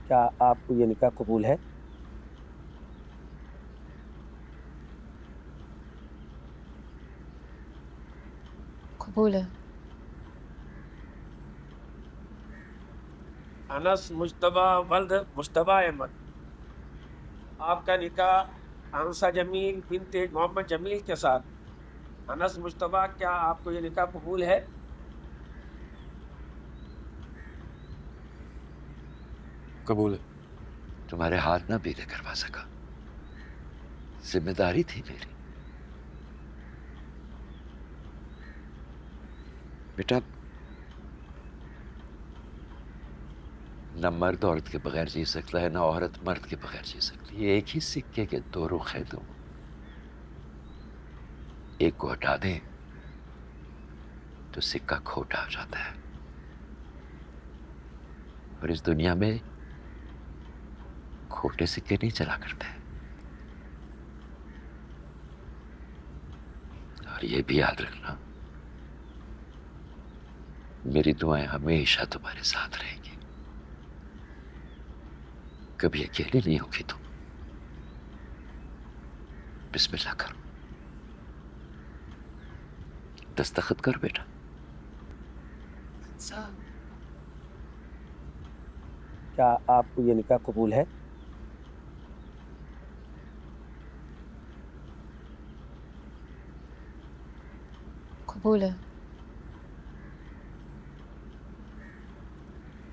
क्या आपको ये निकाह कबूल है? कबूल है। अनस मुश्तबा वल्द मुश्तबा अहमद, आपका निकाह अंसा जमील बिनते मोहम्मद जमील के साथ। अनस मुश्तबा, क्या आपको ये निकाह कबूल है? कबूल है। तुम्हारे हाथ ना पीले करवा सका, जिम्मेदारी थी मेरी। बेटा, न मर्द औरत के बगैर जी सकता है, ना औरत मर्द के बगैर जी सकती है। एक ही सिक्के के दो रुख हैं तुम। एक को हटा दें तो सिक्का खोटा हो जाता है। और इस दुनिया में खोटे सिक्के नहीं चला करते। और ये भी याद रखना, मेरी दुआएं हमेशा तुम्हारे साथ रहेंगी। कभी अकेले नहीं होगी तुम। बिस्मिल्लाह करो, दस्तखत कर बेटा। क्या आपको ये निकाह कबूल है? कबूल है।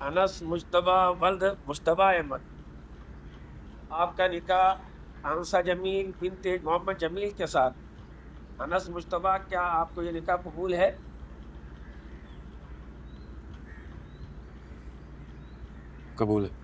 अनस मुश्तबा वल्द मुश्तबा अहमद, आपका निकाह अंसा जमील बिनते मोहम्मद जमील के साथ। अनस मुश्तबा, क्या आपको ये निकाह कबूल है? कबूल है।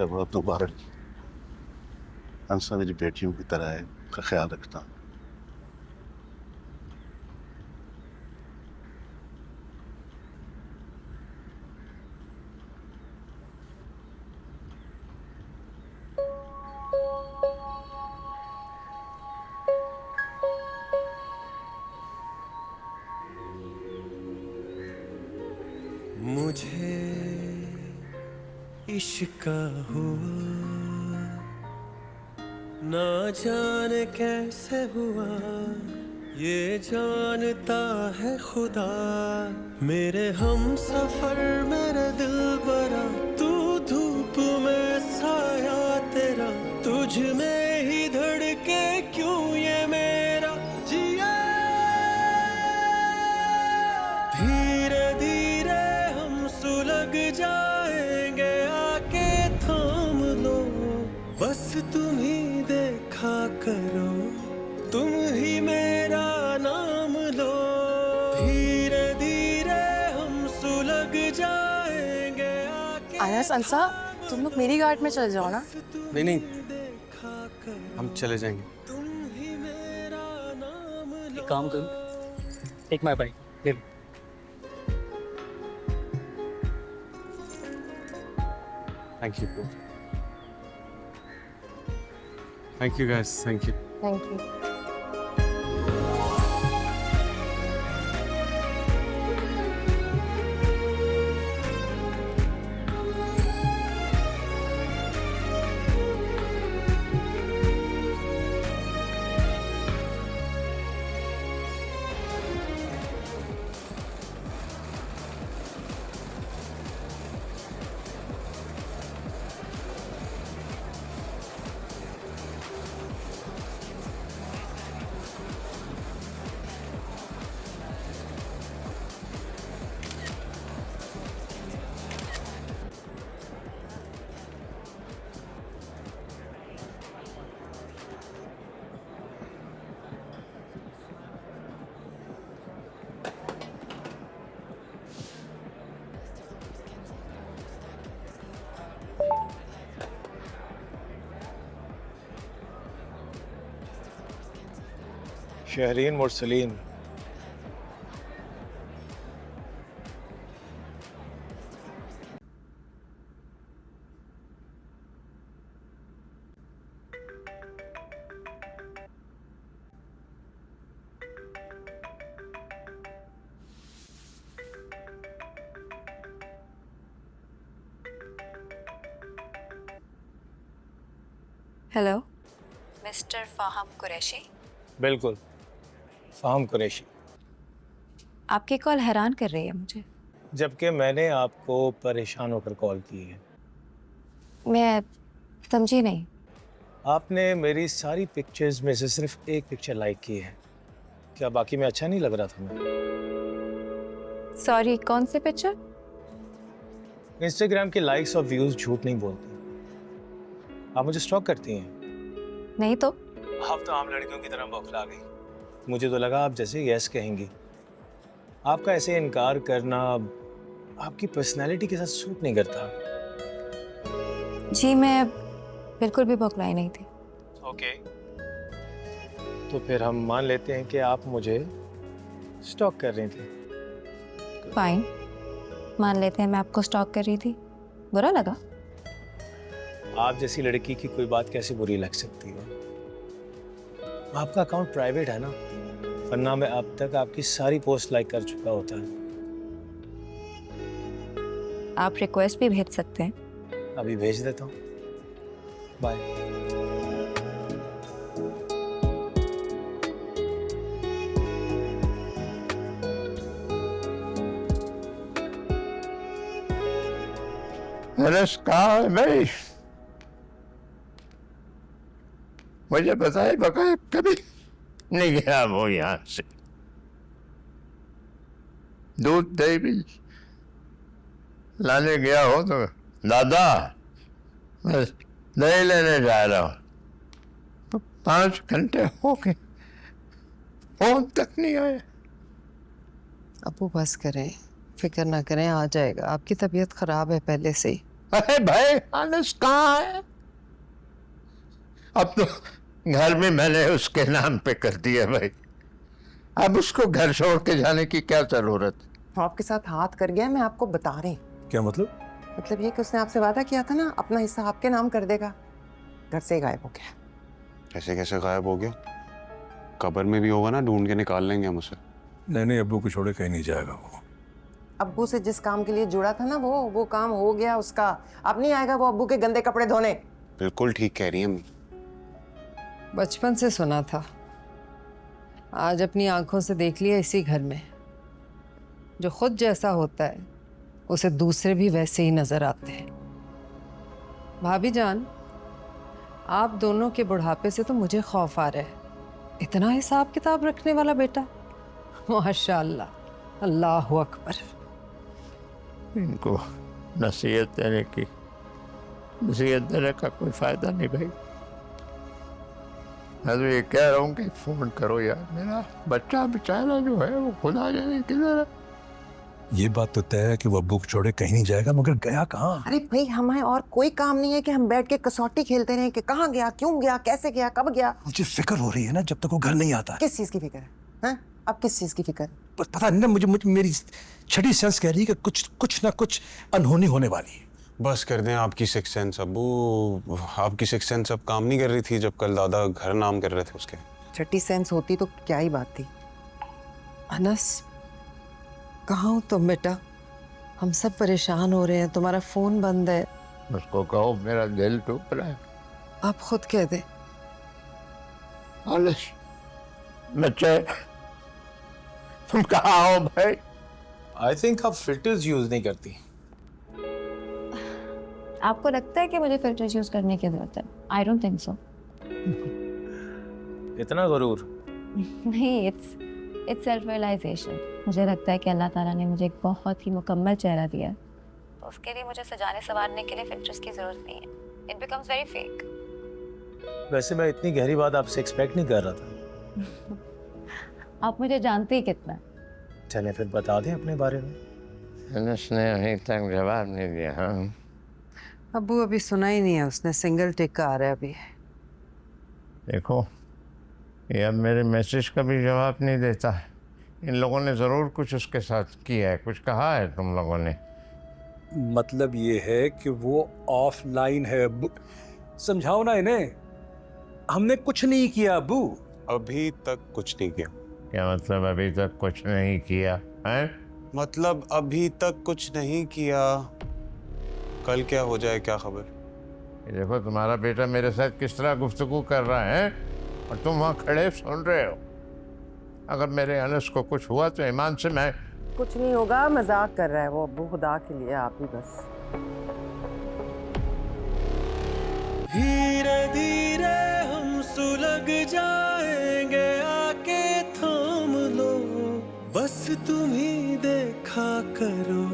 बहुत मुबारक। हंसा मेरी बेटियों की तरह है, का ख्याल रखना। मुझे इश्क हुआ, ना जाने कैसे हुआ, ये जानता है खुदा। मेरे हम सफर मेरे दिल बरा, तू धूप में साया तेरा, तुझ में ही धड़के क्यों ये मेरा जिया। धीरे धीरे हम सुलग जाएंगे, आके थाम लो, बस तुम ही देखा करो, तुम ही मेरा नाम लो। धीरे धीरे हम सुलग जाएंगे, आके आयस अंसा, तुम लोग मेरी गार्ड में चले जाओ ना। नहीं नहीं, हम चले जाएंगे। तुम ही मेरा नाम लो। एक काम करो, टेक माय बाइक, ले लो। Thank you. Thank you guys, thank you. Thank you. Shahreen Mursaleen. Hello mister Faham Qureshi. बिल्कुल, फाहम कुरैशी। आपकी कॉल हैरान कर रही है मुझे। जबकि मैंने आपको परेशान होकर कॉल की है। मैं समझी नहीं। आपने मेरी सारी पिक्चर्स में से सिर्फ एक पिक्चर लाइक की है। क्या बाकी में अच्छा नहीं लग रहा था मैं? सॉरी, कौन से पिक्चर? इंस्टाग्राम के लाइक्स और व्यूज झूठ नहीं बोलते। आप मुझे स्टॉक करती हैं। नहीं तो आप तो आम लड़कियों की तरह बौखला गई। मुझे तो लगा आप जैसे यस कहेंगी। आपका ऐसे इनकार करना आपकी पर्सनैलिटी के साथ सूट नहीं करता। जी मैं बिल्कुल भी बौखलाई नहीं थी। ओके, तो फिर हम मान लेते हैं कि आप मुझे स्टॉक कर रही थी। फाइन, मान लेते हैं मैं आपको स्टॉक कर रही थी। बुरा लगा? आप जैसी लड़की की कोई बात कैसे बुरी लग सकती है? आपका अकाउंट प्राइवेट है ना, वरना मैं अब तक आपकी सारी पोस्ट लाइक कर चुका होता है। आप रिक्वेस्ट भी भेज सकते हैं। अभी भेज देता हूँ। बाय। नमस्कार भाई, मुझे बताए बकाए कभी नहीं गया वो यहाँ से। दूध दही भी लाने गया हो तो दादा मैं दही लेने जा रहा हूँ, तो 5 घंटे हो गए, फोन तक नहीं आया। अबू बस करें, फिक्र ना करें, आ जाएगा। आपकी तबीयत खराब है पहले से ही। अरे भाई आनस कहाँ है? अब तो घर में मैंने उसके नाम पे कर दिया भाई, अब उसको घर छोड़ के जाने की क्या जरूरत? आपके साथ हाथ कर गया, मैं आपको बता रही। क्या मतलब? मतलब ये कि उसने आपसे वादा किया था ना, अपना हिस्सा आपके नाम कर देगा। घर से ही गायब हो गया। कैसे कैसे गायब हो गया? कब्र में भी होगा ना, ढूंढ के निकाल लेंगे हम उसे। नहीं, अब्बू को छोड़े कहीं नहीं जाएगा वो। अब्बू से जिस काम के लिए जुड़ा था ना, वो काम हो गया उसका। अब नहीं आएगा वो अब्बू के गंदे कपड़े धोने। बिल्कुल ठीक कह रही है अम्मी। बचपन से सुना था, आज अपनी आंखों से देख लिया इसी घर में। जो खुद जैसा होता है उसे दूसरे भी वैसे ही नजर आते हैं। भाभी जान, आप दोनों के बुढ़ापे से तो मुझे खौफ आ रहा है। इतना हिसाब किताब रखने वाला बेटा, माशाअल्लाह, अल्लाहु अकबर। इनको नसीहत देने का कोई फायदा नहीं भाई। मैं तो ये कह रहा हूँ कि फोन करो यार, मेरा बच्चा बेचारा जो है वो खुदा जाने किधर है। ये बात तो तय है कि वो अब्बू को छोड़े कहीं नहीं जाएगा, मगर गया कहाँ? अरे भाई, हमें और कोई काम नहीं है कि हम बैठ के कसौटी खेलते रहे कि कहाँ गया, क्यों गया, कैसे गया, कब गया। मुझे फिक्र हो रही है ना, जब तक वो घर नहीं आता। किस चीज की फिक्र है? हाँ? अब किस चीज की फिक्र? पता नहीं ना, मुझे मेरी छठी सेंस कह रही है कि कुछ ना कुछ अनहोनी होने वाली है। बस कर दें आपकी सिक्स सेंस अब्बू। आपकी सिक्स सेंस अब काम नहीं कर रही थी जब कल दादा घर नाम कर रहे थे उसके। छठी सेंस होती तो क्या ही बात थी। अनस, कहाँ हो तुम बेटा? हम सब परेशान हो रहे हैं, तुम्हारा फोन बंद है। उसको कहो मेरा दिल टूट रहा है। आप खुद कह दे। बच्चे तुम कहाँ हो भाई? आई थिंक आप फिल्टर्स यूज नहीं करती। आपको लगता है कि मुझे फिल्टर्स यूज करने की जरूरत है? I don't think so. इतना गरूर? नहीं, इट्स सेल्फ रियलाइजेशन। मुझे लगता है कि अल्लाह ताला ने मुझे एक बहुत ही मुकम्मल चेहरा दिया है, तो उसके लिए मुझे सजाने संवारने के लिए फिल्टर्स की जरूरत नहीं है। It becomes very fake. वैसे मैं इतनी गहरी बात आपसे एक्सपेक्ट नहीं कर रहा था। आप मुझे जानते ही कितना। चलें फिर बता दें अपने बारे में। उसने अभी तक जवाब नहीं दिया। हाँ अब्बू अभी सुना ही नहीं है उसने। सिंगल टिक का आ रहा है अभी। देखो, ये अब मेरे मैसेज का भी जवाब नहीं देता है। इन लोगों ने ज़रूर कुछ उसके साथ किया है, कुछ कहा है तुम लोगों ने? मतलब ये है कि वो ऑफलाइन है अब्बू। समझाओ ना इन्हें। हमने कुछ नहीं किया अब्बू। अभी तक कुछ नहीं किया। क्या मतलब अभी तक कुछ नहीं किया है? मतलब अभी तक कुछ नहीं किया, कल क्या हो जाए क्या खबर। ये देखो तुम्हारा बेटा मेरे साथ किस तरह गुफ्तगू कर रहा है और तुम वहाँ खड़े सुन रहे हो। अगर मेरे अनस को कुछ हुआ तो ईमान से मैं कुछ नहीं होगा, मजाक कर रहा है वो अब्बू, खुदा के लिए आप ही बस। धीरे धीरे हम सुलग जाएंगे, आके थाम लो, बस तुम ही देखा करो।